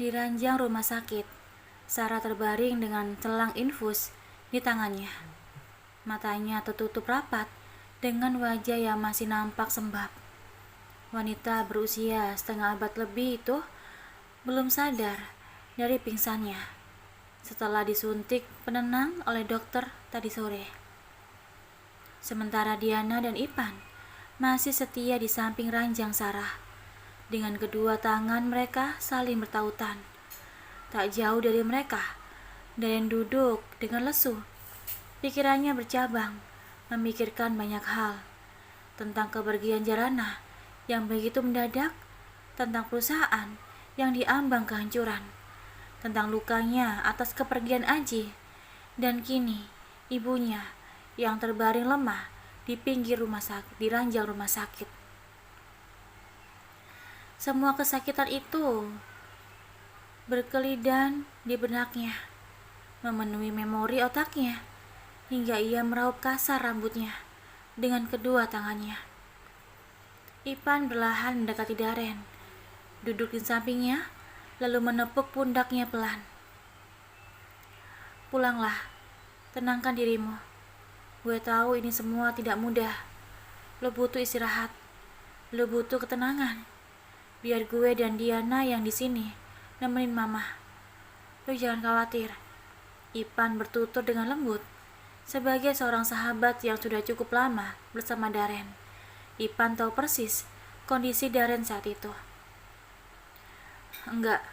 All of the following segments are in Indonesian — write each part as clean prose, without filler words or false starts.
Di ranjang rumah sakit, Sarah terbaring dengan selang infus di tangannya. Matanya tertutup rapat dengan wajah yang masih nampak sembab. Wanita berusia setengah abad lebih itu belum sadar dari pingsannya setelah disuntik penenang oleh dokter tadi sore. Sementara Diana dan Ipan masih setia di samping ranjang Sarah. Dengan kedua tangan mereka saling bertautan. Tak jauh dari mereka, Dayan duduk dengan lesu. Pikirannya bercabang, memikirkan banyak hal. Tentang kepergian Jarana yang begitu mendadak, tentang perusahaan yang diambang kehancuran, tentang lukanya atas kepergian Aji, dan kini ibunya yang terbaring lemah di pinggir rumah sakit, di ranjang rumah sakit. Semua kesakitan itu berkelidan di benaknya, memenuhi memori otaknya, hingga ia meraup kasar rambutnya dengan kedua tangannya. Ipan perlahan mendekati Daren, duduk di sampingnya, lalu menepuk pundaknya pelan. Pulanglah, tenangkan dirimu. Gue tahu ini semua tidak mudah. Lo butuh istirahat, lo butuh ketenangan. Biar gue dan Diana yang di sini nemenin mama. Lo jangan khawatir. Ipan bertutur dengan lembut. Sebagai seorang sahabat yang sudah cukup lama bersama Daren, Ipan tahu persis kondisi Daren saat itu. Enggak,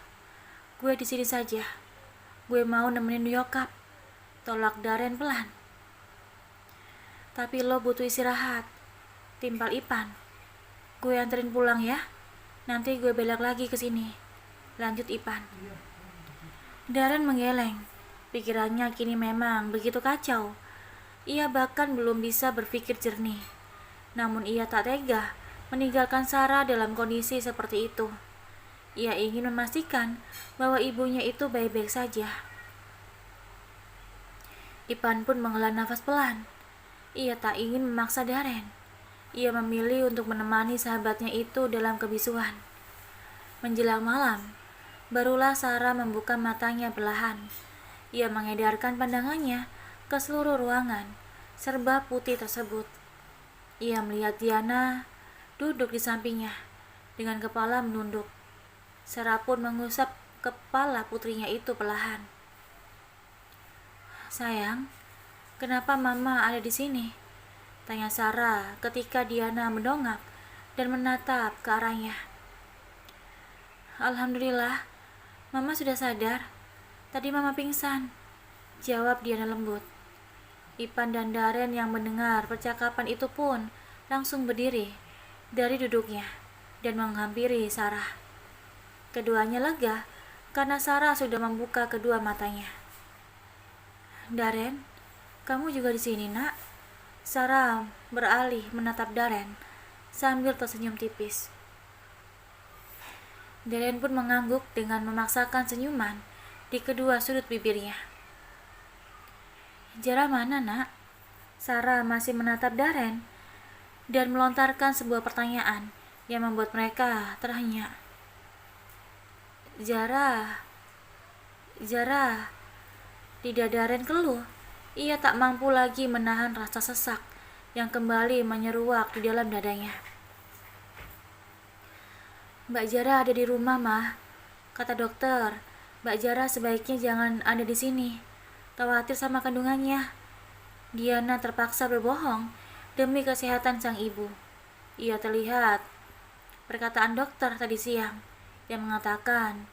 gue di sini saja. Gue mau nemenin nyokap, tolak Daren pelan. Tapi lo butuh istirahat, timpal Ipan. Gue anterin pulang ya. Nanti gue belok lagi ke sini. Lanjut Ipan. Daren menggeleng. Pikirannya kini memang begitu kacau. Ia bahkan belum bisa berpikir jernih. Namun ia tak tega meninggalkan Sarah dalam kondisi seperti itu. Ia ingin memastikan bahwa ibunya itu baik-baik saja. Ipan pun menghela nafas pelan. Ia tak ingin memaksa Daren. Ia memilih untuk menemani sahabatnya itu dalam kebisuan. Menjelang malam, barulah Sarah membuka matanya perlahan. Ia mengedarkan pandangannya ke seluruh ruangan serba putih tersebut. Ia melihat Diana duduk di sampingnya dengan kepala menunduk. Sarah pun mengusap kepala putrinya itu perlahan. Sayang, kenapa mama ada di sini? Tanya Sarah ketika Diana mendongak dan menatap ke arahnya. Alhamdulillah, mama sudah sadar. Tadi mama pingsan, jawab Diana lembut. Ipan dan Daren yang mendengar percakapan itu pun langsung berdiri dari duduknya dan menghampiri Sarah. Keduanya lega karena Sarah sudah membuka kedua matanya. Daren, kamu juga di sini, Nak? Sarah beralih menatap Daren sambil tersenyum tipis. Daren pun mengangguk dengan memaksakan senyuman di kedua sudut bibirnya. Jara mana, Nak? Sarah masih menatap Daren dan melontarkan sebuah pertanyaan yang membuat mereka terhenyak. Jara, lidah Daren keluh. Ia tak mampu lagi menahan rasa sesak yang kembali menyeruak di dalam dadanya. Mbak Jara ada di rumah, Mah. Kata dokter, Mbak Jara sebaiknya jangan ada di sini. Khawatir sama kandungannya. Diana terpaksa berbohong demi kesehatan sang ibu. Ia terlihat perkataan dokter tadi siang yang mengatakan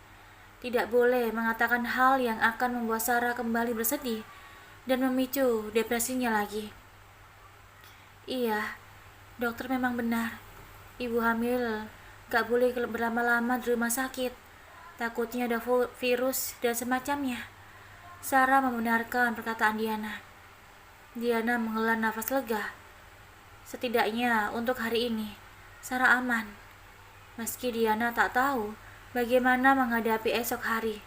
tidak boleh mengatakan hal yang akan membuat Sarah kembali bersedih dan memicu depresinya lagi. Iya, dokter memang benar. Ibu hamil gak boleh berlama-lama di rumah sakit. Takutnya ada virus dan semacamnya. Sarah membenarkan perkataan Diana. Diana menghela nafas lega. Setidaknya untuk hari ini, Sarah aman. Meski Diana tak tahu bagaimana menghadapi esok hari.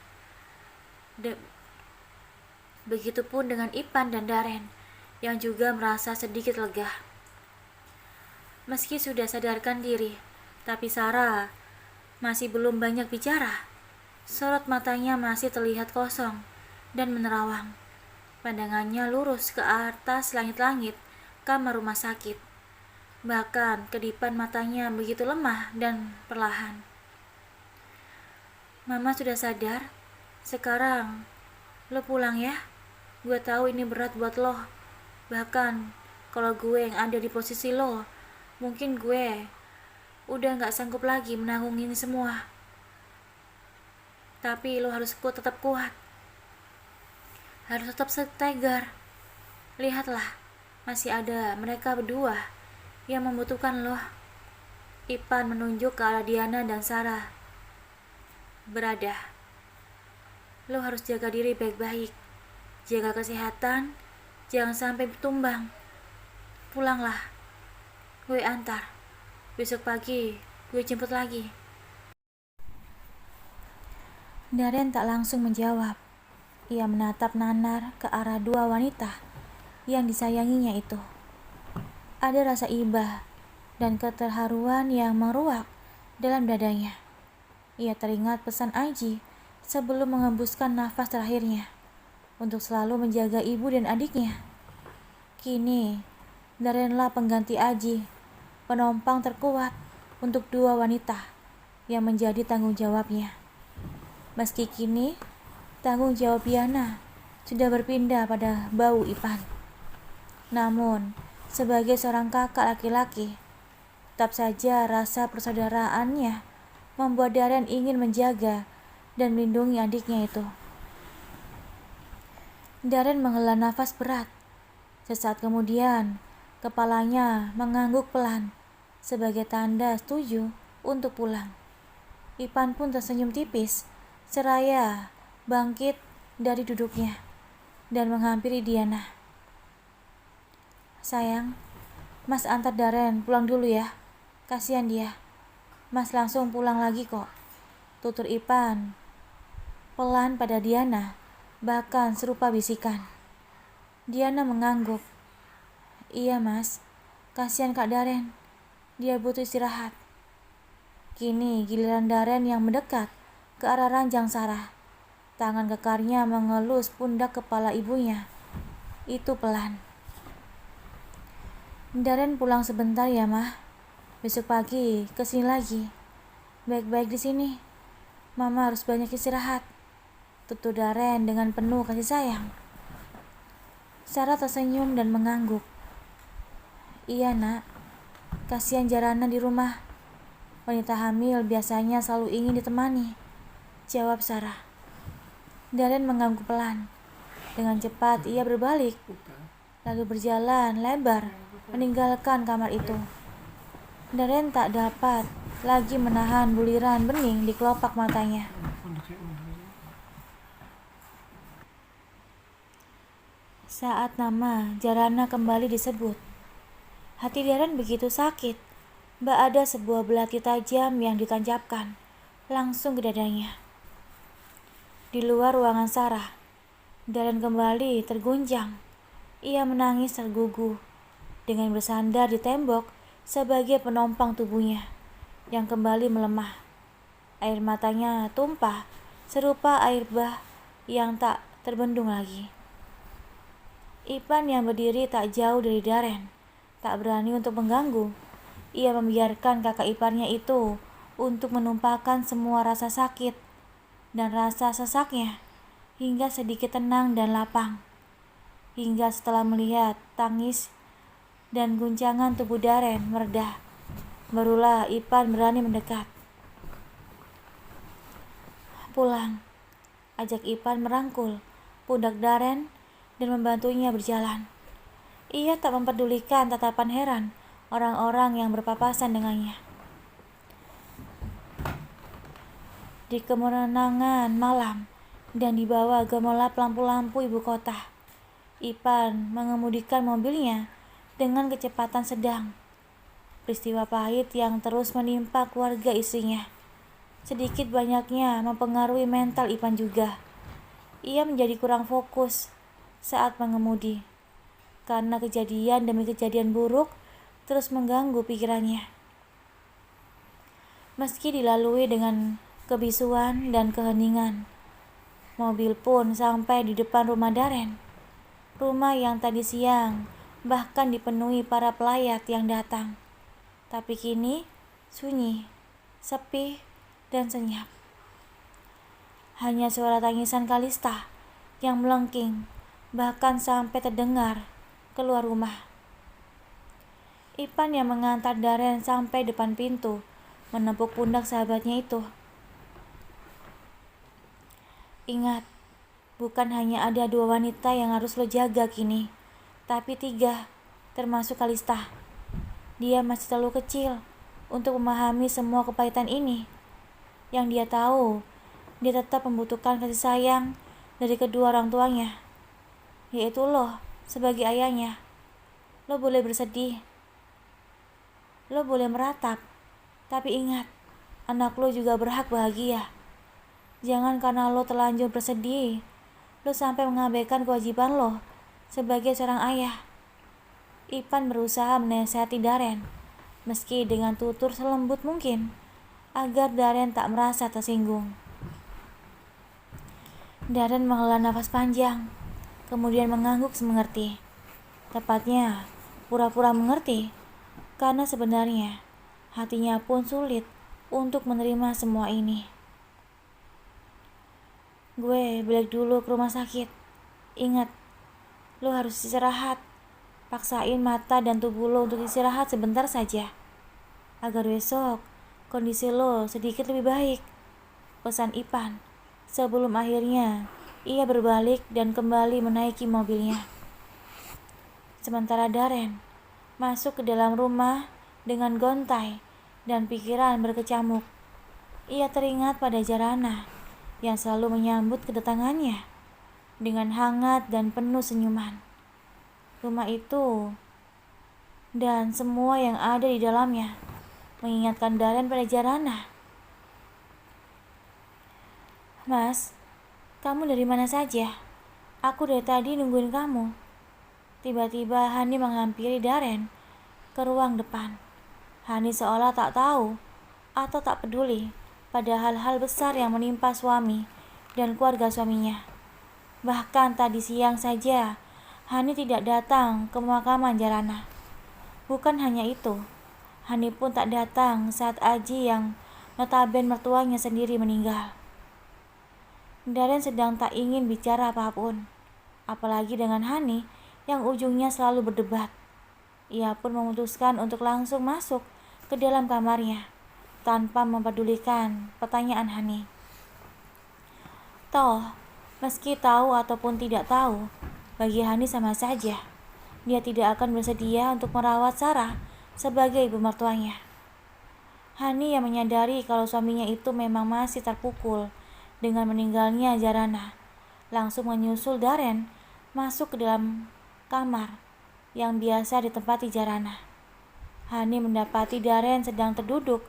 Begitupun dengan Ipan dan Daren yang juga merasa sedikit lega. Meski sudah sadarkan diri, tapi Sarah masih belum banyak bicara. Sorot matanya masih terlihat kosong dan menerawang. Pandangannya lurus ke atas langit-langit kamar rumah sakit. Bahkan kedipan matanya begitu lemah dan perlahan. Mama sudah sadar. Sekarang lo pulang ya. Gue tahu ini berat buat lo. Bahkan kalau gue yang ada di posisi lo, mungkin gue udah gak sanggup lagi menanggung ini semua. Tapi lo harus tetap kuat. Harus tetap tegar. Lihatlah, masih ada mereka berdua yang membutuhkan lo. Ipan menunjuk ke arah Diana dan Sarah. Berada. Lo harus jaga diri baik-baik. Jaga kesehatan, jangan sampai tumbang. Pulanglah. Gue antar. Besok pagi gue jemput lagi. Darren tak langsung menjawab. Ia menatap nanar ke arah dua wanita yang disayanginya itu. Ada rasa iba dan keterharuan yang meruak dalam dadanya. Ia teringat pesan Aji sebelum mengembuskan nafas terakhirnya untuk selalu menjaga ibu dan adiknya. Kini, Darrenlah pengganti Aji, penumpang terkuat untuk dua wanita yang menjadi tanggung jawabnya. Meski kini, tanggung jawab Diana sudah berpindah pada bau Ipan. Namun, sebagai seorang kakak laki-laki, tetap saja rasa persaudaraannya membuat Darren ingin menjaga dan melindungi adiknya itu. Darren menghela nafas berat. Sesaat kemudian, kepalanya mengangguk pelan sebagai tanda setuju untuk pulang. Ipan pun tersenyum tipis seraya bangkit dari duduknya dan menghampiri Diana. Sayang, Mas antar Darren pulang dulu ya. Kasihan dia. Mas langsung pulang lagi kok. Tutur Ipan pelan pada Diana, bahkan serupa bisikan. Diana mengangguk. Iya mas, kasihan Kak Darren. Dia butuh istirahat. Kini giliran Darren yang mendekat ke arah ranjang Sarah. Tangan kekarnya mengelus pundak kepala ibunya. Itu pelan. Darren pulang sebentar ya mah. Besok pagi kesini lagi. Baik-baik di sini. Mama harus banyak istirahat. Tutur Darren dengan penuh kasih sayang. Sarah tersenyum dan mengangguk. Iya nak, kasihan Jarana di rumah. Wanita hamil biasanya selalu ingin ditemani, jawab Sarah. Darren mengangguk pelan. Dengan cepat ia berbalik, lalu berjalan lebar meninggalkan kamar itu. Darren tak dapat lagi menahan buliran bening di kelopak matanya. Saat nama Jarana kembali disebut, hati Darren begitu sakit. Mbak ada sebuah belati tajam yang ditancapkan langsung ke dadanya. Di luar ruangan Sarah, Darren kembali terguncang. Ia menangis tergugu dengan bersandar di tembok sebagai penopang tubuhnya yang kembali melemah. Air matanya tumpah serupa air bah yang tak terbendung lagi. Ipan yang berdiri tak jauh dari Darren tak berani untuk mengganggu. Ia membiarkan kakak iparnya itu untuk menumpahkan semua rasa sakit dan rasa sesaknya hingga sedikit tenang dan lapang. Hingga setelah melihat tangis dan guncangan tubuh Darren mereda, barulah Ipan berani mendekat. Pulang, ajak Ipan merangkul pundak Darren dan membantunya berjalan. Ia tak mempedulikan tatapan heran orang-orang yang berpapasan dengannya. Di kemenangan malam dan di bawah gemerlap lampu-lampu ibu kota, Ipan mengemudikan mobilnya dengan kecepatan sedang. Peristiwa pahit yang terus menimpa keluarga istrinya sedikit banyaknya mempengaruhi mental Ipan juga. Ia menjadi kurang fokus saat mengemudi karena kejadian demi kejadian buruk terus mengganggu pikirannya. Meski dilalui dengan kebisuan, dan keheningan. Mobil pun sampai di depan rumah Darren. Rumah yang tadi siang bahkan dipenuhi para pelayat yang datang. Tapi kini sunyi, sepi, dan senyap. Hanya suara tangisan Kalista yang melengking, bahkan sampai terdengar keluar rumah. Ipan yang mengantar Darren sampai depan pintu, menepuk pundak sahabatnya itu. Ingat, bukan hanya ada 2 wanita yang harus lo jaga kini, tapi 3, termasuk Kalista. Dia masih terlalu kecil untuk memahami semua kepahitan ini. Yang dia tahu, dia tetap membutuhkan kasih sayang dari kedua orang tuanya, yaitu lo sebagai ayahnya. Lo boleh bersedih, lo boleh meratap, tapi ingat, anak lo juga berhak bahagia. Jangan karena lo terlanjur bersedih, lo sampai mengabaikan kewajiban lo sebagai seorang ayah. Ipan berusaha menasihati Darren, meski dengan tutur selembut mungkin, agar Darren tak merasa tersinggung. Darren menghela nafas panjang, kemudian mengangguk semengerti. Tepatnya, pura-pura mengerti, karena sebenarnya hatinya pun sulit untuk menerima semua ini. Gue balik dulu ke rumah sakit. Ingat, lo harus istirahat. Paksain mata dan tubuh lo untuk istirahat sebentar saja, agar besok kondisi lo sedikit lebih baik, pesan Ipan sebelum akhirnya ia berbalik dan kembali menaiki mobilnya. Sementara Darren masuk ke dalam rumah dengan gontai dan pikiran berkecamuk. Ia teringat pada Jarana yang selalu menyambut kedatangannya dengan hangat dan penuh senyuman. Rumah itu dan semua yang ada di dalamnya mengingatkan Darren pada Jarana. "Mas, kamu dari mana saja? Aku dari tadi nungguin kamu." Tiba-tiba Hani menghampiri Darren ke ruang depan. Hani seolah tak tahu atau tak peduli pada hal-hal besar yang menimpa suami dan keluarga suaminya. Bahkan tadi siang saja Hani tidak datang ke pemakaman Jarana. Bukan hanya itu, Hani pun tak datang saat Aji yang notaben mertuanya sendiri meninggal. Darren sedang tak ingin bicara apapun, apalagi dengan Hani yang ujungnya selalu berdebat. Ia pun memutuskan untuk langsung masuk ke dalam kamarnya tanpa mempedulikan pertanyaan Hani. Toh, meski tahu ataupun tidak tahu, bagi Hani sama saja. Dia tidak akan bersedia untuk merawat Sarah sebagai ibu mertuanya. Hani yang menyadari kalau suaminya itu memang masih terpukul dengan meninggalnya Jarana, langsung menyusul Darren masuk ke dalam kamar yang biasa ditempati Jarana. Hani mendapati Darren sedang terduduk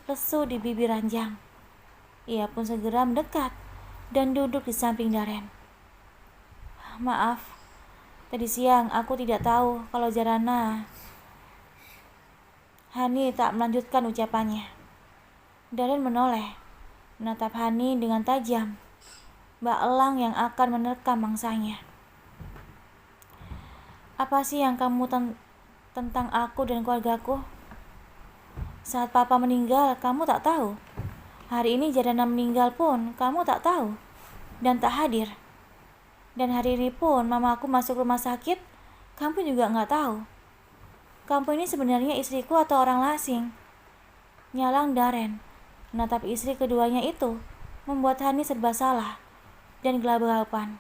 lesu di bibir ranjang. Ia pun segera mendekat dan duduk di samping Darren. "Maaf, tadi siang aku tidak tahu kalau Jarana..." Hani tak melanjutkan ucapannya. Darren menoleh, menatap Hani dengan tajam, bak elang yang akan menerkam mangsanya. "Apa sih yang kamu tentang aku dan keluargaku? Saat papa meninggal, kamu tak tahu. Hari ini Jarana meninggal pun kamu tak tahu dan tak hadir. Dan hari ini pun mama aku masuk rumah sakit, kamu juga gak tahu. Kamu ini sebenarnya istriku atau orang asing?" Nyalang Darren menatap istri keduanya itu membuat Hani serba salah dan gelagapan.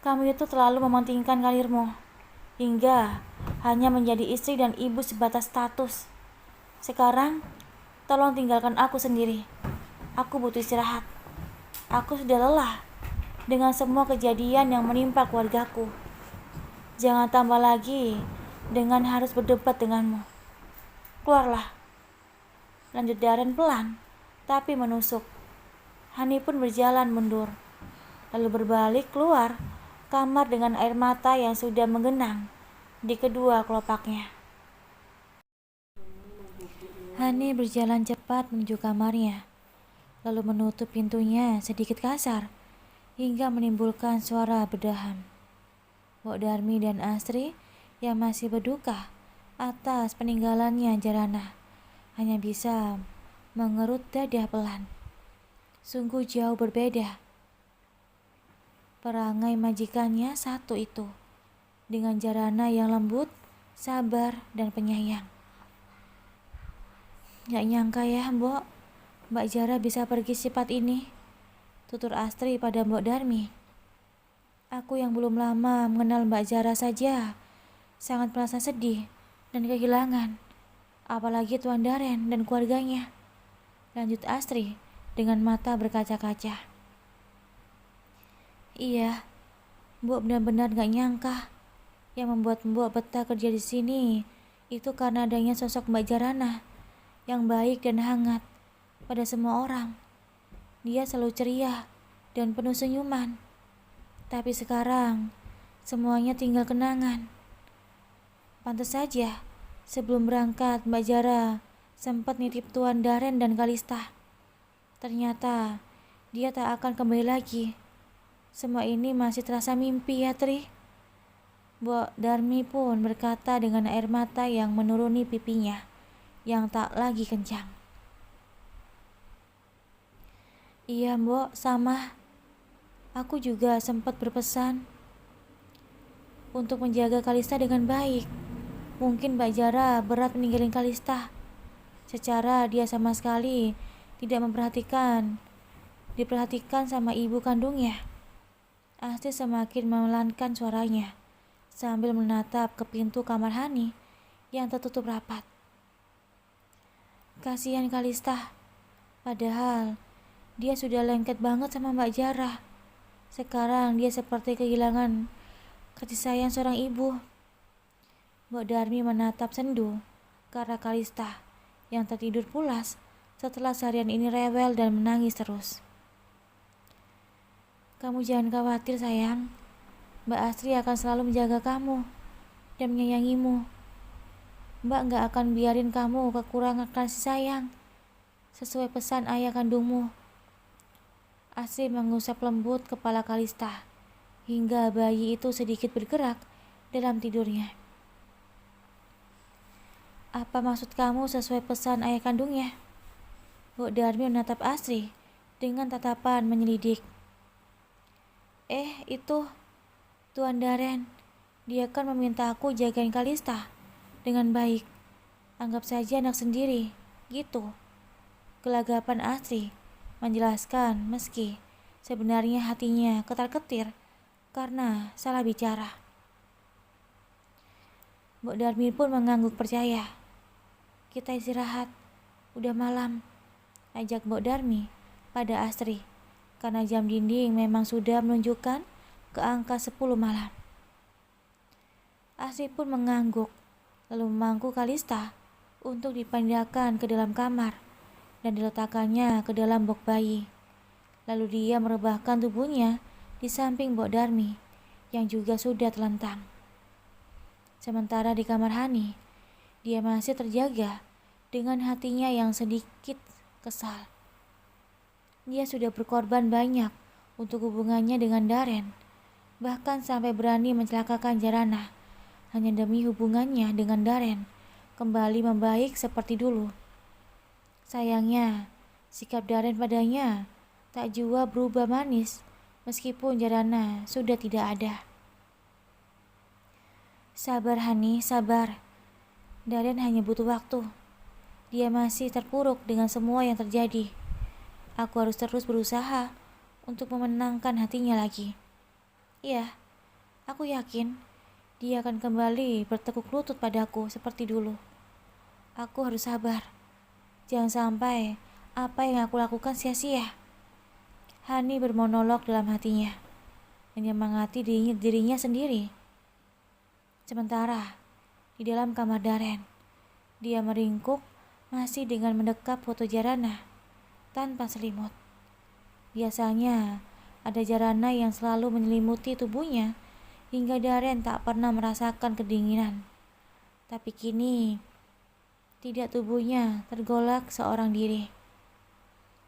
"Kamu itu terlalu mementingkan karirmu, hingga hanya menjadi istri dan ibu sebatas status. Sekarang, tolong tinggalkan aku sendiri. Aku butuh istirahat. Aku sudah lelah dengan semua kejadian yang menimpa keluargaku. Jangan tambah lagi dengan harus berdebat denganmu. Keluarlah," lanjut Darren pelan, tapi menusuk. Hani pun berjalan mundur, lalu berbalik keluar kamar dengan air mata yang sudah menggenang di kedua kelopaknya. Hani berjalan cepat menuju kamarnya, lalu menutup pintunya sedikit kasar, hingga menimbulkan suara berdaham. Mbok Darmi dan Astri yang masih berduka atas peninggalannya Jarana hanya bisa mengerut dada pelan. Sungguh jauh berbeda perangai majikannya satu itu dengan Jarana yang lembut, sabar, dan penyayang. Gak nyangka ya Mbak Jara bisa pergi secepat ini, tutur Astri pada Mbok Darmi. Aku yang belum lama mengenal Mbak Jara saja sangat merasa sedih dan kehilangan, apalagi Tuan Daren dan keluarganya, lanjut Astri dengan mata berkaca-kaca. Iya, Mbok benar-benar gak nyangka. Yang membuat Mbok betah kerja di sini itu karena adanya sosok Mbak Jarana yang baik dan hangat pada semua orang. Dia selalu ceria dan penuh senyuman. Tapi sekarang semuanya tinggal kenangan. Pantas saja sebelum berangkat Mbak Jara sempat nitip Tuan Daren dan Kalista. Ternyata dia tak akan kembali lagi. Semua ini masih terasa mimpi ya Tri. Mbok Darmi pun berkata dengan air mata yang menuruni pipinya yang tak lagi kencang. Iya Mbok, sama. Aku juga sempat berpesan untuk menjaga Kalista dengan baik. Mungkin Mbak Jara berat meninggalin Kalista. Secara dia sama sekali tidak diperhatikan sama ibu kandungnya. Astri semakin memelankan suaranya sambil menatap ke pintu kamar Hani yang tertutup rapat. Kasihan Kalista, padahal dia sudah lengket banget sama Mbak Jara. Sekarang dia seperti kehilangan kasih sayang seorang ibu. Mbok Darmi menatap sendu ke arah Kalista yang tertidur pulas setelah seharian ini rewel dan menangis terus. Kamu jangan khawatir sayang, Mbak Astri akan selalu menjaga kamu dan menyayangimu. Mbak gak akan biarin kamu kekurangan kasih sayang, sesuai pesan ayah kandungmu. Astri mengusap lembut kepala Kalista hingga bayi itu sedikit bergerak dalam tidurnya. Apa maksud kamu sesuai pesan ayah kandungnya? Mbok Darmi menatap Astri dengan tatapan menyelidik. Itu Tuan Daren, dia kan meminta aku jagain Kalista dengan baik. Anggap saja anak sendiri, gitu. Gelagapan Astri menjelaskan meski sebenarnya hatinya ketar-ketir karena salah bicara. Mbok Darmi pun mengangguk percaya. Kita istirahat, udah malam, ajak Mbok Darmi pada Astri. Karena jam dinding memang sudah menunjukkan ke angka 10 malam. Astri pun mengangguk, lalu memangku Kalista untuk dipindahkan ke dalam kamar dan diletakkannya ke dalam box bayi. Lalu dia merebahkan tubuhnya di samping Mbok Darmi yang juga sudah terlentang. Sementara di kamar Hani, dia masih terjaga dengan hatinya yang sedikit kesal. Dia sudah berkorban banyak untuk hubungannya dengan Daren, bahkan sampai berani mencelakakan Jarana hanya demi hubungannya dengan Daren kembali membaik seperti dulu. Sayangnya, sikap Daren padanya tak jua berubah manis meskipun Jarana sudah tidak ada. Sabar Hani, sabar. Daren hanya butuh waktu. Dia masih terpuruk dengan semua yang terjadi. Aku harus terus berusaha untuk memenangkan hatinya lagi. Iya, aku yakin dia akan kembali bertekuk lutut padaku seperti dulu. Aku harus sabar. Jangan sampai apa yang aku lakukan sia-sia. Hani bermonolog dalam hatinya, menyemangati dirinya sendiri. Sementara di dalam kamar Daren, dia meringkuk masih dengan mendekap foto Jarana tanpa selimut. Biasanya ada Jarana yang selalu menyelimuti tubuhnya hingga Daren tak pernah merasakan kedinginan. Tapi kini Tidak, tubuhnya tergolak seorang diri.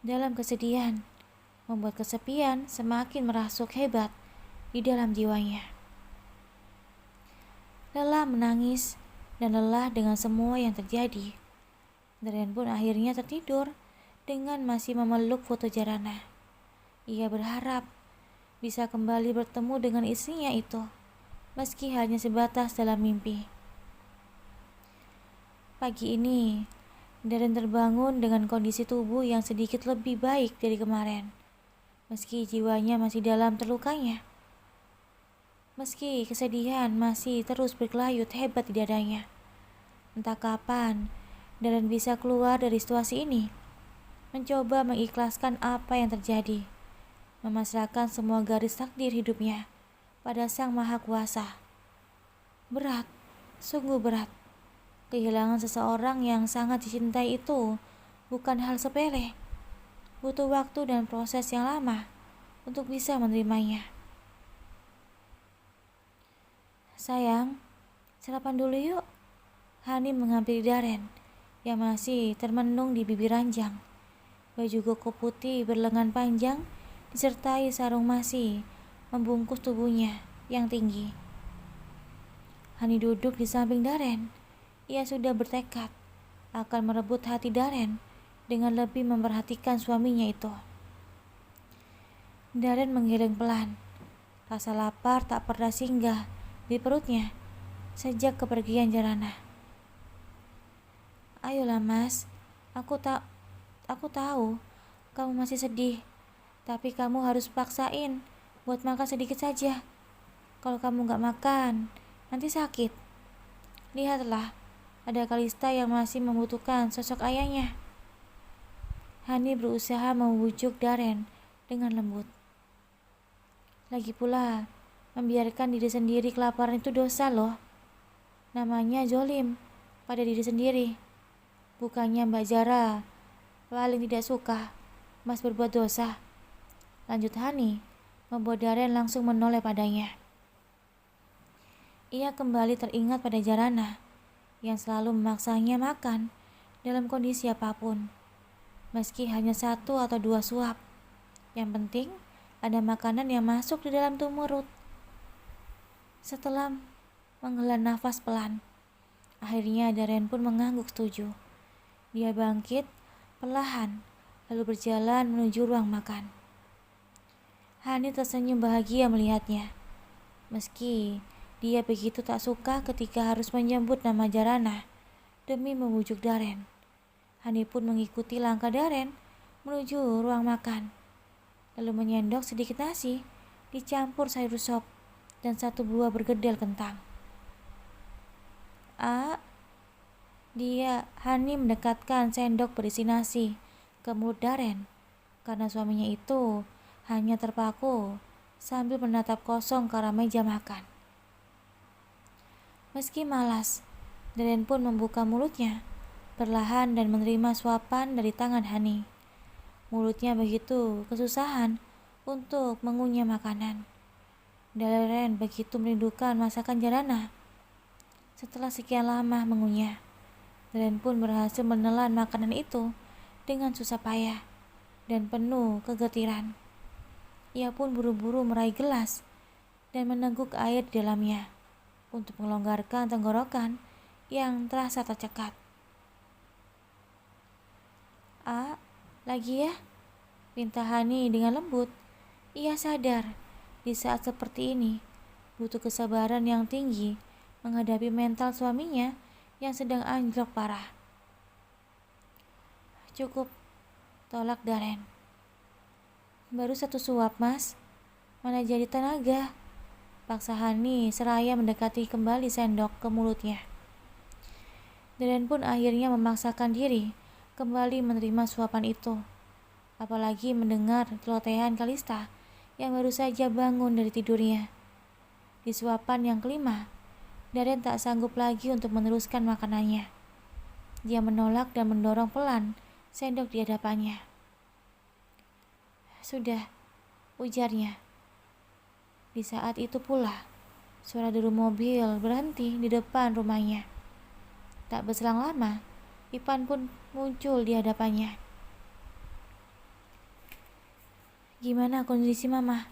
Dalam kesedihan, membuat kesepian semakin merasuk hebat di dalam jiwanya. Lelah menangis dan lelah dengan semua yang terjadi. Daren pun akhirnya tertidur dengan masih memeluk foto Jarana. Ia berharap bisa kembali bertemu dengan istrinya itu, meski hanya sebatas dalam mimpi. Pagi ini, Daren terbangun dengan kondisi tubuh yang sedikit lebih baik dari kemarin, meski jiwanya masih dalam terlukanya. Meski kesedihan masih terus berkelayut hebat di dadanya. Entah kapan Daren bisa keluar dari situasi ini, mencoba mengikhlaskan apa yang terjadi, memasrahkan semua garis takdir hidupnya pada Sang Maha Kuasa. Berat, sungguh berat. Kehilangan seseorang yang sangat dicintai itu bukan hal sepele. Butuh waktu dan proses yang lama untuk bisa menerimanya. Sayang, sarapan dulu yuk. Hani menghampiri Daren yang masih termenung di bibir ranjang. Baju koko putih berlengan panjang disertai sarung masih membungkus tubuhnya yang tinggi. Hani duduk di samping Daren. Ia sudah bertekad akan merebut hati Daren dengan lebih memperhatikan suaminya itu. Daren menggeleng pelan. Rasa lapar tak pernah singgah di perutnya sejak kepergian Jarana. Ayolah Mas, aku tahu kamu masih sedih, tapi kamu harus paksain buat makan sedikit saja. Kalau kamu gak makan, nanti sakit. Lihatlah, ada Kalista yang masih membutuhkan sosok ayahnya. Hani berusaha membujuk Daren dengan lembut. Lagi pula, membiarkan diri sendiri kelaparan itu dosa loh. Namanya zolim pada diri sendiri. Bukannya Mbak Zara paling tidak suka Mas berbuat dosa. Lanjut Hani, membuat Daren langsung menoleh padanya. Ia kembali teringat pada Jarana yang selalu memaksanya makan dalam kondisi apapun, meski hanya 1 atau 2 suap. Yang penting ada makanan yang masuk di dalam mulut. Setelah menghela nafas pelan, akhirnya Daren pun mengangguk setuju. Dia bangkit perlahan lalu berjalan menuju ruang makan. Hani tersenyum bahagia melihatnya, meski dia begitu tak suka ketika harus menyebut nama Jarana demi membujuk Daren. Hani pun mengikuti langkah Daren menuju ruang makan, lalu menyendok sedikit nasi dicampur sayur sop dan 1 buah bergedel kentang. Hani mendekatkan sendok berisi nasi ke mulut Daren karena suaminya itu hanya terpaku sambil menatap kosong ke arah meja makan. Meski malas, Daren pun membuka mulutnya perlahan dan menerima suapan dari tangan Hani. Mulutnya begitu kesusahan untuk mengunyah makanan. Daren begitu merindukan masakan Jarana. Setelah sekian lama mengunyah, Daren pun berhasil menelan makanan itu dengan susah payah dan penuh kegetiran. Ia pun buru-buru meraih gelas dan meneguk air di dalamnya untuk melonggarkan tenggorokan yang terasa tercekat. Lagi ya? Pinta Hani dengan lembut. Ia sadar di saat seperti ini butuh kesabaran yang tinggi menghadapi mental suaminya yang sedang anjlok parah. Cukup, tolak Daren. Baru 1 suap Mas, mana jadi tenaga. Paksa Hani seraya mendekati kembali sendok ke mulutnya. Daren pun akhirnya memaksakan diri kembali menerima suapan itu. Apalagi mendengar celotehan Kalista yang baru saja bangun dari tidurnya. Di suapan yang kelima, Daren tak sanggup lagi untuk meneruskan makanannya. Dia menolak dan mendorong pelan sendok di hadapannya. Sudah, ujarnya. Di saat itu pula, suara deru mobil berhenti di depan rumahnya. Tak berselang lama, Ipan pun muncul di hadapannya. "Gimana kondisi Mama?"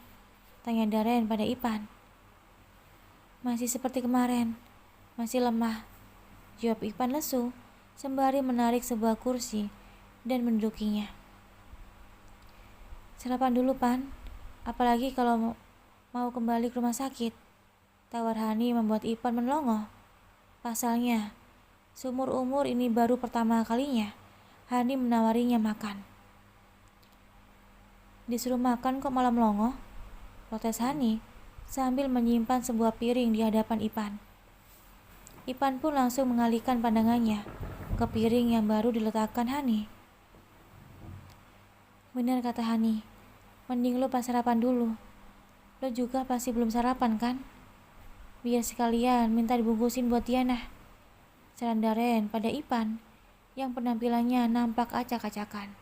tanya Daren pada Ipan. "Masih seperti kemarin, masih lemah," jawab Ipan lesu sembari menarik sebuah kursi dan mendudukinya. "Sarapan dulu, Pan, apalagi kalau mau kembali ke rumah sakit," tawar Hani membuat Ipan melongo. Pasalnya, seumur umur ini baru pertama kalinya Hani menawarinya makan. "Disuruh makan kok malah melongo?" protes Hani sambil menyimpan sebuah piring di hadapan Ipan. Ipan pun langsung mengalihkan pandangannya ke piring yang baru diletakkan Hani. "Benar kata Hani, mending lo pas sarapan dulu. Lo juga pasti belum sarapan kan? Biar sekalian minta dibungkusin buat Diana," saran Daren pada Ipan yang penampilannya nampak acak-acakan.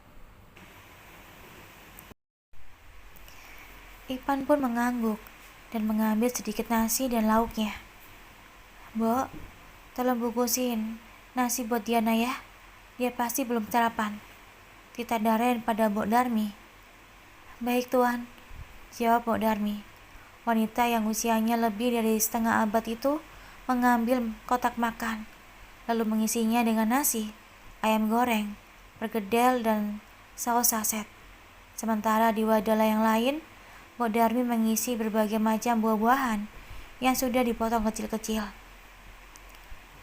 Ipan pun mengangguk dan mengambil sedikit nasi dan lauknya. "Mbok, tolong bungkusin nasi buat Diana ya. Dia pasti belum sarapan," titah Daren pada Mbok Darmi. "Baik Tuan," jawab Mbok Darmi. Wanita yang usianya lebih dari setengah abad itu mengambil kotak makan, lalu mengisinya dengan nasi, ayam goreng, perkedel, dan saus saset. Sementara di wadah yang lain, Mbok Darmi mengisi berbagai macam buah-buahan yang sudah dipotong kecil-kecil.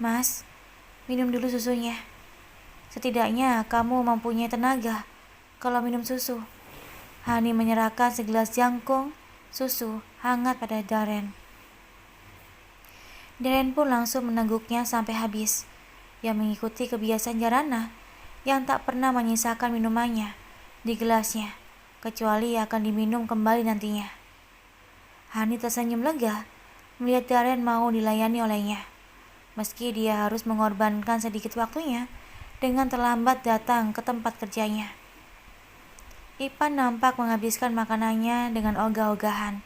"Mas, minum dulu susunya. Setidaknya kamu mempunyai tenaga kalau minum susu." Hani menyerahkan segelas jangkung susu hangat pada Daren. Daren pun langsung menengguknya sampai habis. Ia mengikuti kebiasaan Jarana yang tak pernah menyisakan minumannya di gelasnya, kecuali akan diminum kembali nantinya. Hani tersenyum lega melihat Daren mau dilayani olehnya, meski dia harus mengorbankan sedikit waktunya dengan terlambat datang ke tempat kerjanya. Ipan nampak menghabiskan makanannya dengan ogah-ogahan.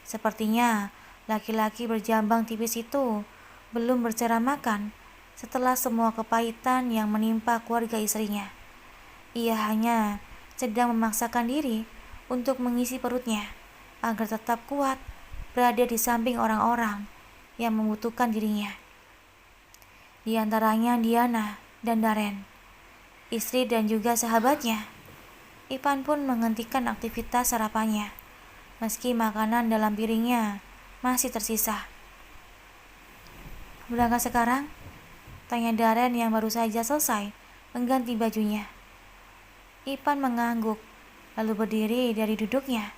Sepertinya laki-laki berjambang tipis itu belum bercerah makan setelah semua kepahitan yang menimpa keluarga istrinya. Ia hanya sedang memaksakan diri untuk mengisi perutnya agar tetap kuat berada di samping orang-orang yang membutuhkan dirinya. Di antaranya Diana dan Daren, istri dan juga sahabatnya. Ipan pun menghentikan aktivitas sarapannya, meski makanan dalam piringnya masih tersisa. "Berangkat sekarang?" tanya Daren yang baru saja selesai mengganti bajunya. Ipan mengangguk, lalu berdiri dari duduknya.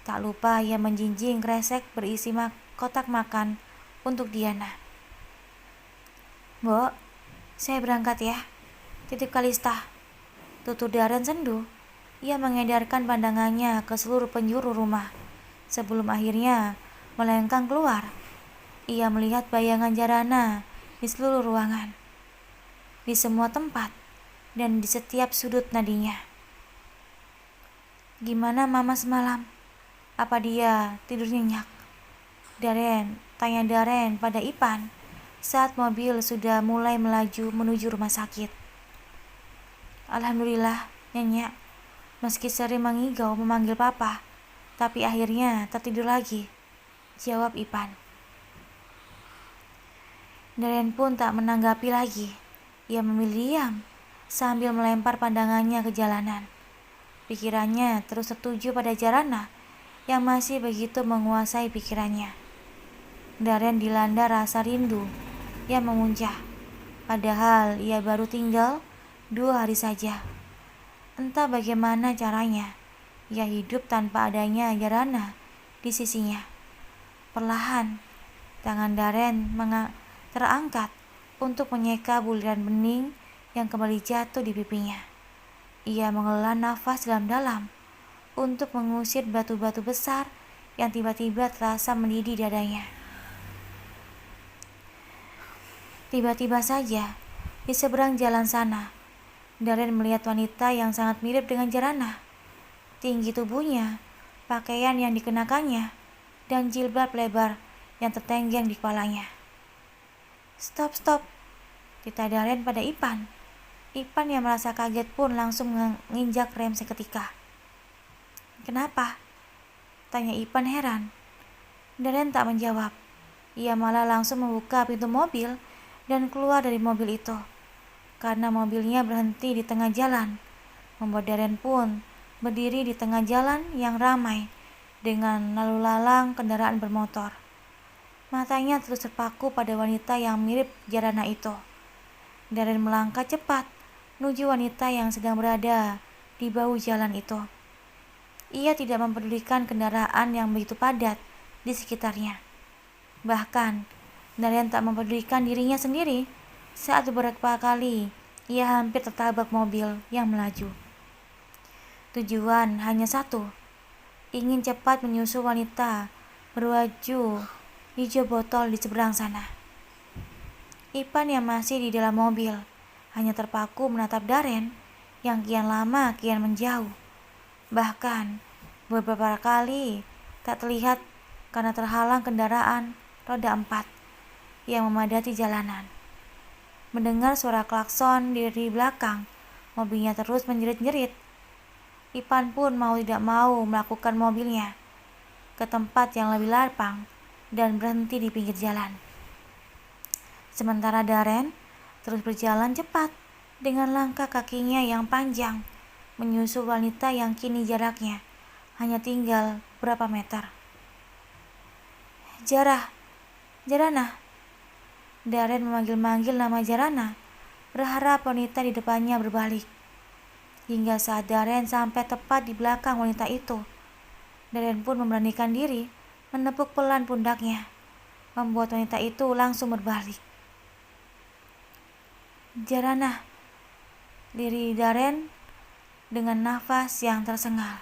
Tak lupa ia menjinjing kresek berisi kotak makan untuk Diana. "Mbok, saya berangkat ya. Titip Kalista," tutur Daren sendu. Ia mengedarkan pandangannya ke seluruh penjuru rumah sebelum akhirnya melengkang keluar. Ia melihat bayangan Jarana di seluruh ruangan, di semua tempat, dan di setiap sudut nadinya. "Gimana Mama semalam? Apa dia tidur nyenyak?" tanya Daren pada Ipan saat mobil sudah mulai melaju menuju rumah sakit. "Alhamdulillah, nyenyak. Meski sering mengigau memanggil papa, tapi akhirnya tertidur lagi," jawab Ipan. Daren pun tak menanggapi lagi. Ia memilih diam sambil melempar pandangannya ke jalanan. Pikirannya terus tertuju pada Jarana yang masih begitu menguasai pikirannya. Daren dilanda rasa rindu yang memuncah, padahal ia baru tinggal 2 hari saja. Entah bagaimana caranya, ia hidup tanpa adanya Jarana di sisinya. Perlahan, tangan Daren terangkat untuk menyeka buliran bening yang kembali jatuh di pipinya. Ia menghela nafas dalam-dalam untuk mengusir batu-batu besar yang tiba-tiba terasa mendidih dadanya. Tiba-tiba saja, di seberang jalan sana, Daren melihat wanita yang sangat mirip dengan Jarana. Tinggi tubuhnya, pakaian yang dikenakannya, dan jilbab lebar yang tertenggang di kepalanya. Stop, titah Daren pada Ipan Ipan yang merasa kaget pun langsung menginjak rem seketika. "Kenapa?" tanya Ipan heran. Daren tak menjawab. Ia malah langsung membuka pintu mobil dan keluar dari mobil itu. Karena mobilnya berhenti di tengah jalan, membuat Daren pun berdiri di tengah jalan yang ramai dengan lalu lalang kendaraan bermotor. Matanya terus terpaku pada wanita yang mirip Jarana itu. Daren melangkah cepat menuju wanita yang sedang berada di bahu jalan itu. Ia tidak mempedulikan kendaraan yang begitu padat di sekitarnya. Bahkan, Daren tak mempedulikan dirinya sendiri saat beberapa kali ia hampir tertabrak mobil yang melaju. Tujuan hanya satu, ingin cepat menyusul wanita berwaju hijau botol di seberang sana. Ipan yang masih di dalam mobil hanya terpaku menatap Daren yang kian lama kian menjauh. Bahkan beberapa kali tak terlihat karena terhalang kendaraan roda 4 yang memadati jalanan. Mendengar suara klakson dari belakang, mobilnya terus menjerit-jerit. Ipan pun mau tidak mau melakukan mobilnya ke tempat yang lebih lapang dan berhenti di pinggir jalan. Sementara Daren terus berjalan cepat dengan langkah kakinya yang panjang menyusul wanita yang kini jaraknya hanya tinggal berapa meter. Jarana. Daren memanggil-manggil nama Jarana, berharap wanita di depannya berbalik. Hingga saat Daren sampai tepat di belakang wanita itu, Daren pun memberanikan diri menepuk pelan pundaknya, membuat wanita itu langsung berbalik. "Jarana," lirik Daren dengan nafas yang tersengal.